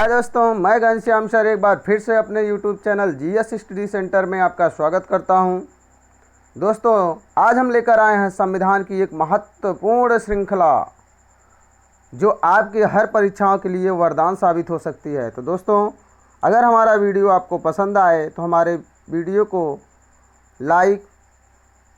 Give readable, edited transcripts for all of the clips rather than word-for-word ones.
हाय दोस्तों, मैं घनश्याम सर एक बार फिर से अपने YouTube channel GS study centre में आपका स्वागत करता हूं। दोस्तों, आज हम लेकर आए हैं संविधान की एक महत्वपूर्ण श्रृंखला जो आपकी हर परीक्षाओं के लिए वरदान साबित हो सकती है। तो दोस्तों, अगर हमारा वीडियो आपको पसंद आए तो हमारे वीडियो को लाइक,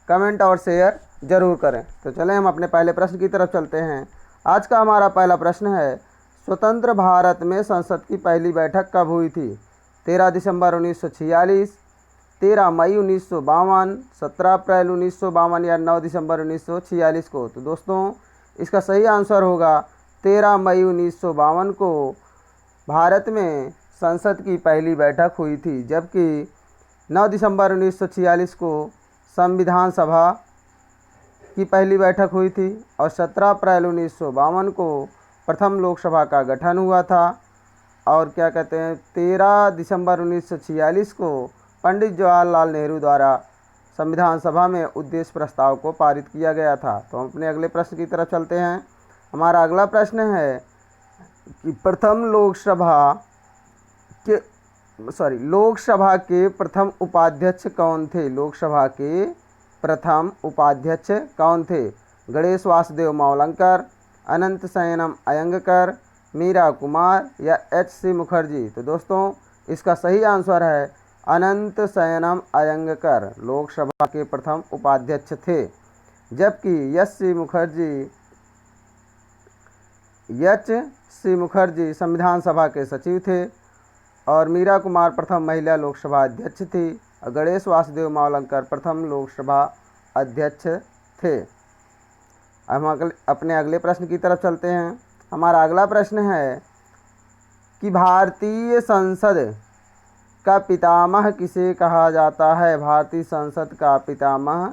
कमेंट और शेयर ज़रूर करें। तो चलें हम अपने पहले प्रश्न की तरफ चलते हैं। आज का हमारा पहला प्रश्न है, स्वतंत्र भारत में संसद की पहली बैठक कब हुई थी? 13 दिसंबर 1946, 13 मई 1952, 17 अप्रैल 1952 या 9 दिसंबर 1946 को। तो दोस्तों, इसका सही आंसर होगा 13 मई 1952 को भारत में संसद की पहली बैठक हुई थी, जबकि 9 दिसंबर 1946 को संविधान सभा की पहली बैठक हुई थी और 17 अप्रैल 1952 को प्रथम लोकसभा का गठन हुआ था। और क्या कहते हैं, 13 दिसंबर 1946 को पंडित जवाहरलाल नेहरू द्वारा संविधान सभा में उद्देश्य प्रस्ताव को पारित किया गया था। तो हम अपने अगले प्रश्न की तरफ चलते हैं। हमारा अगला प्रश्न है कि लोकसभा के प्रथम उपाध्यक्ष कौन थे? लोकसभा के प्रथम उपाध्यक्ष कौन थे? गणेश वासुदेव मावलंकर, अनंत शयनम अयंगकर, मीरा कुमार या एच.सी. मुखर्जी? तो दोस्तों, इसका सही आंसर है अनंत शयनम अयंगकर लोकसभा के प्रथम उपाध्यक्ष थे, जबकि एच.सी. मुखर्जी संविधान सभा के सचिव थे और मीरा कुमार प्रथम महिला लोकसभा अध्यक्ष थी और गणेश वासुदेव मावलंकर प्रथम लोकसभा अध्यक्ष थे। हम अपने अगले प्रश्न की तरफ चलते हैं। हमारा अगला प्रश्न है कि भारतीय संसद का पितामह किसे कहा जाता है? भारतीय संसद का पितामह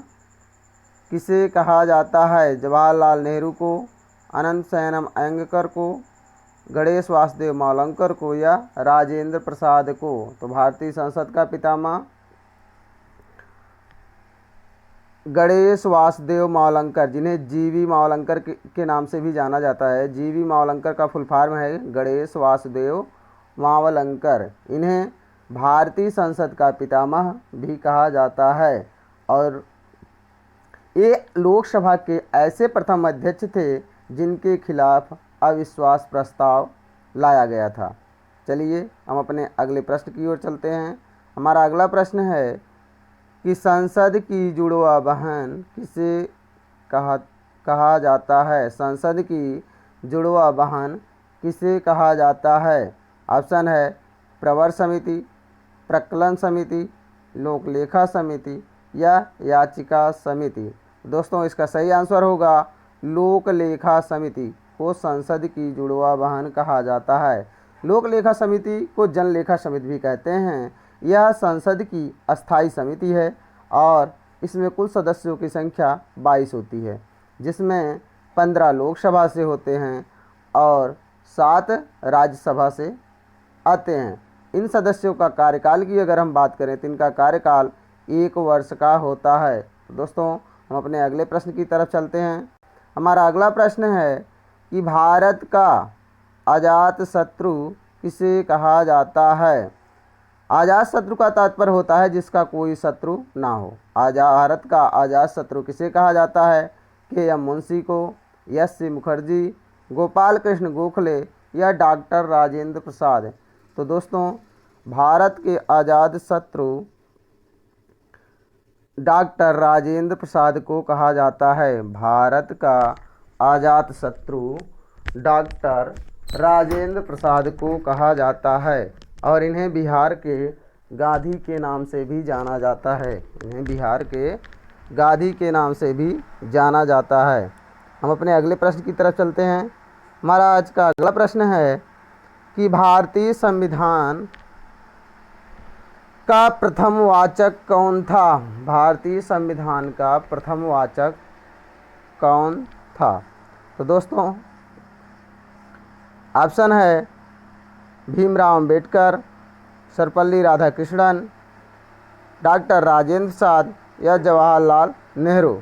किसे कहा जाता है? जवाहरलाल नेहरू को, अनंत शयनम अयंगकर को, गणेश वासुदेव मावलंकर को या राजेंद्र प्रसाद को? तो भारतीय संसद का पितामह गणेश वासुदेव मावलंकर, जिन्हें जीवी मावलंकर के नाम से भी जाना जाता है। जीवी मावलंकर का फुल फॉर्म है गणेश वासुदेव मावलंकर। इन्हें भारतीय संसद का पितामह भी कहा जाता है और ये लोकसभा के ऐसे प्रथम अध्यक्ष थे जिनके खिलाफ अविश्वास प्रस्ताव लाया गया था। चलिए हम अपने अगले प्रश्न की ओर चलते हैं। हमारा अगला प्रश्न है कि संसद की जुड़वा बहन किसे कहा जाता है? संसद की जुड़वा बहन किसे कहा जाता है? ऑप्शन है प्रवर समिति, प्रकलन समिति, लोकलेखा समिति या याचिका समिति? दोस्तों, इसका सही आंसर होगा लोकलेखा समिति को संसद की जुड़वा बहन कहा जाता है। लोकलेखा समिति को जनलेखा समिति भी कहते हैं। यह संसद की अस्थायी समिति है और इसमें कुल सदस्यों की संख्या 22 होती है, जिसमें 15 लोकसभा से होते हैं और 7 राज्यसभा से आते हैं। इन सदस्यों का कार्यकाल की अगर हम बात करें तो इनका कार्यकाल 1 वर्ष का होता है। तो दोस्तों, हम अपने अगले प्रश्न की तरफ चलते हैं। हमारा अगला प्रश्न है कि भारत का अजात शत्रु किसे कहा जाता है? आजाद शत्रु का तात्पर्य होता है जिसका कोई शत्रु ना हो। भारत का आजाद शत्रु किसे कहा जाता है? के.एम. मुंशी को, एच.सी. मुखर्जी, गोपाल कृष्ण गोखले या डॉक्टर राजेंद्र प्रसाद? तो दोस्तों, भारत के आज़ाद शत्रु डॉक्टर राजेंद्र प्रसाद को कहा जाता है। भारत का आज़ाद शत्रु डॉक्टर राजेंद्र प्रसाद को कहा जाता है और इन्हें बिहार के गांधी के नाम से भी जाना जाता है। इन्हें बिहार के गांधी के नाम से भी जाना जाता है। हम अपने अगले प्रश्न की तरफ चलते हैं। हमारा आज का अगला प्रश्न है कि भारतीय संविधान का प्रथम वाचक कौन था? भारतीय संविधान का प्रथम वाचक कौन था? तो दोस्तों, ऑप्शन है भीमराव अंबेडकर, सर्वपल्ली राधाकृष्णन, डॉक्टर राजेंद्र प्रसाद या जवाहरलाल नेहरू?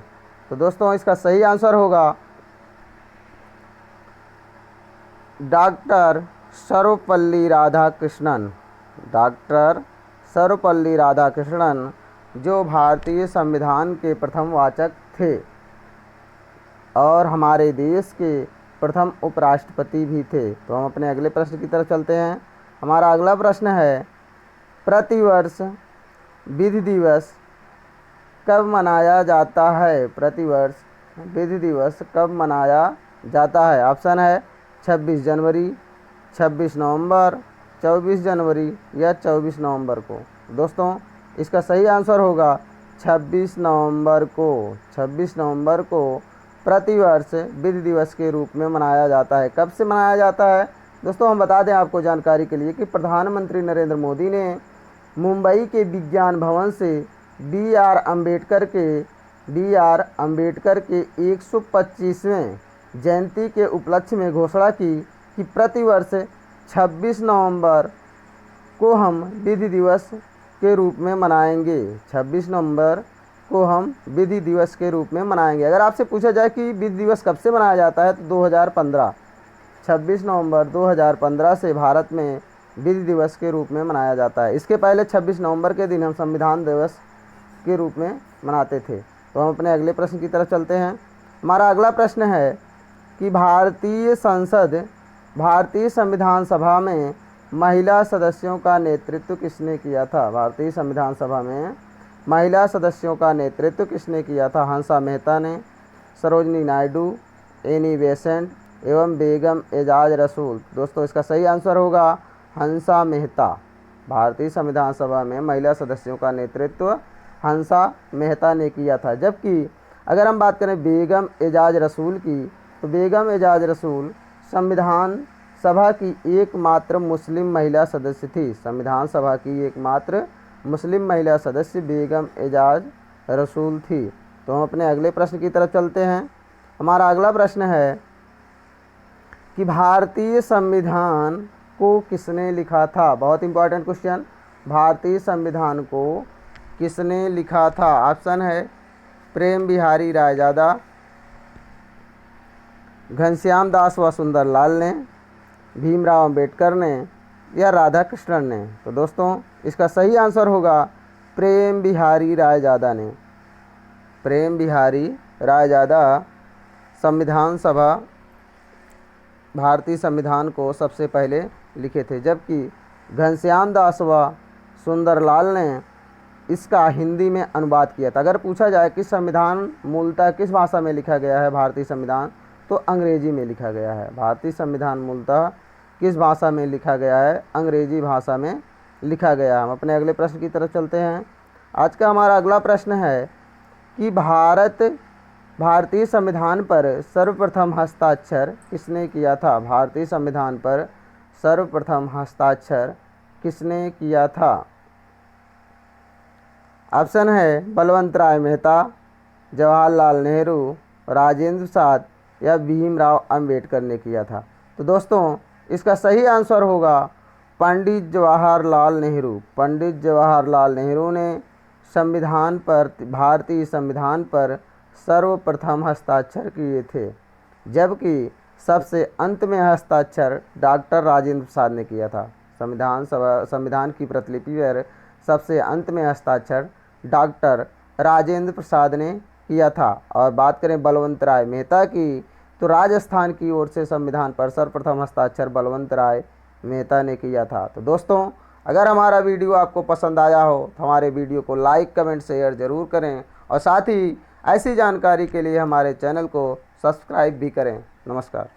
तो दोस्तों, इसका सही आंसर होगा डॉक्टर सर्वपल्ली राधाकृष्णन, डॉक्टर सर्वपल्ली राधाकृष्णन जो भारतीय संविधान के प्रथम वाचक थे और हमारे देश के प्रथम उपराष्ट्रपति भी थे। तो हम अपने अगले प्रश्न की तरफ चलते हैं। हमारा अगला प्रश्न है, प्रतिवर्ष विधि दिवस कब मनाया जाता है? प्रतिवर्ष विधि दिवस कब मनाया जाता है? ऑप्शन है 26 जनवरी, 26 नवंबर, 24 जनवरी या 24 नवंबर को। दोस्तों इसका सही आंसर होगा 26 नवंबर को। 26 नवंबर को प्रतिवर्ष विधि दिवस के रूप में मनाया जाता है। कब से मनाया जाता है? दोस्तों हम बता दें आपको जानकारी के लिए कि प्रधानमंत्री नरेंद्र मोदी ने मुंबई के विज्ञान भवन से बी आर अम्बेडकर के 125वें जयंती के उपलक्ष्य में घोषणा की कि प्रतिवर्ष 26 नवंबर को हम विधि दिवस के रूप में मनाएंगे। 26 नवंबर को हम विधि दिवस के रूप में मनाएंगे। अगर आपसे पूछा जाए कि विधि दिवस कब से मनाया जाता है तो 2015, 26 नवंबर 2015 से भारत में विधि दिवस के रूप में मनाया जाता है। इसके पहले 26 नवंबर के दिन हम संविधान दिवस के रूप में मनाते थे। तो हम अपने अगले प्रश्न की तरफ चलते हैं। हमारा अगला प्रश्न है कि भारतीय संविधान सभा में महिला सदस्यों का नेतृत्व किसने किया था? भारतीय संविधान सभा में महिला सदस्यों का नेतृत्व किसने किया था? हंसा मेहता ने, सरोजनी नायडू, एनी बेसेंट एवं बेगम एजाज रसूल। दोस्तों इसका सही आंसर होगा हंसा मेहता। भारतीय संविधान सभा में महिला सदस्यों का नेतृत्व हंसा मेहता ने किया था। जबकि अगर हम बात करें बेगम एजाज रसूल की, तो बेगम एजाज रसूल संविधान सभा की एकमात्र मुस्लिम महिला सदस्य थी। संविधान सभा की एकमात्र मुस्लिम महिला सदस्य बेगम एजाज रसूल थी। तो हम अपने अगले प्रश्न की तरफ चलते हैं। हमारा अगला प्रश्न है कि भारतीय संविधान को किसने लिखा था? बहुत इंपॉर्टेंट क्वेश्चन। भारतीय संविधान को किसने लिखा था? ऑप्शन है प्रेम बिहारी रायजादा, घनश्याम दास व सुंदरलाल ने, भीमराव अंबेडकर ने या राधा कृष्णन ने। तो दोस्तों इसका सही आंसर होगा प्रेम बिहारी रायजादा ने। प्रेम बिहारी रायजादा संविधान सभा भारतीय संविधान को सबसे पहले लिखे थे। जबकि घनश्याम दास व सुंदरलाल ने इसका हिंदी में अनुवाद किया था। अगर पूछा जाए कि संविधान मूलतः किस भाषा में लिखा गया है भारतीय संविधान, तो अंग्रेजी में लिखा गया है। भारतीय संविधान मूलतः किस भाषा में लिखा गया है? अंग्रेजी भाषा में लिखा गया। हम अपने अगले प्रश्न की तरफ चलते हैं। आज का हमारा अगला प्रश्न है कि भारतीय संविधान पर सर्वप्रथम हस्ताक्षर किसने किया था? भारतीय संविधान पर सर्वप्रथम हस्ताक्षर किसने किया था? ऑप्शन है बलवंत राय मेहता, जवाहरलाल नेहरू, राजेंद्र प्रसाद या भीमराव अंबेडकर ने किया था। तो दोस्तों इसका सही आंसर होगा पंडित जवाहरलाल नेहरू। पंडित जवाहरलाल नेहरू ने भारतीय संविधान पर सर्वप्रथम हस्ताक्षर किए थे। जबकि सबसे अंत में हस्ताक्षर डॉक्टर राजेंद्र प्रसाद ने किया था। संविधान की प्रतिलिपि पर सबसे अंत में हस्ताक्षर डॉक्टर राजेंद्र प्रसाद ने किया था। और बात करें बलवंत राय मेहता की, तो राजस्थान की ओर से संविधान पर सर्वप्रथम हस्ताक्षर बलवंत राय मेहता ने किया था। तो दोस्तों अगर हमारा वीडियो आपको पसंद आया हो तो हमारे वीडियो को लाइक, कमेंट, शेयर ज़रूर करें और साथ ही ऐसी जानकारी के लिए हमारे चैनल को सब्सक्राइब भी करें। नमस्कार।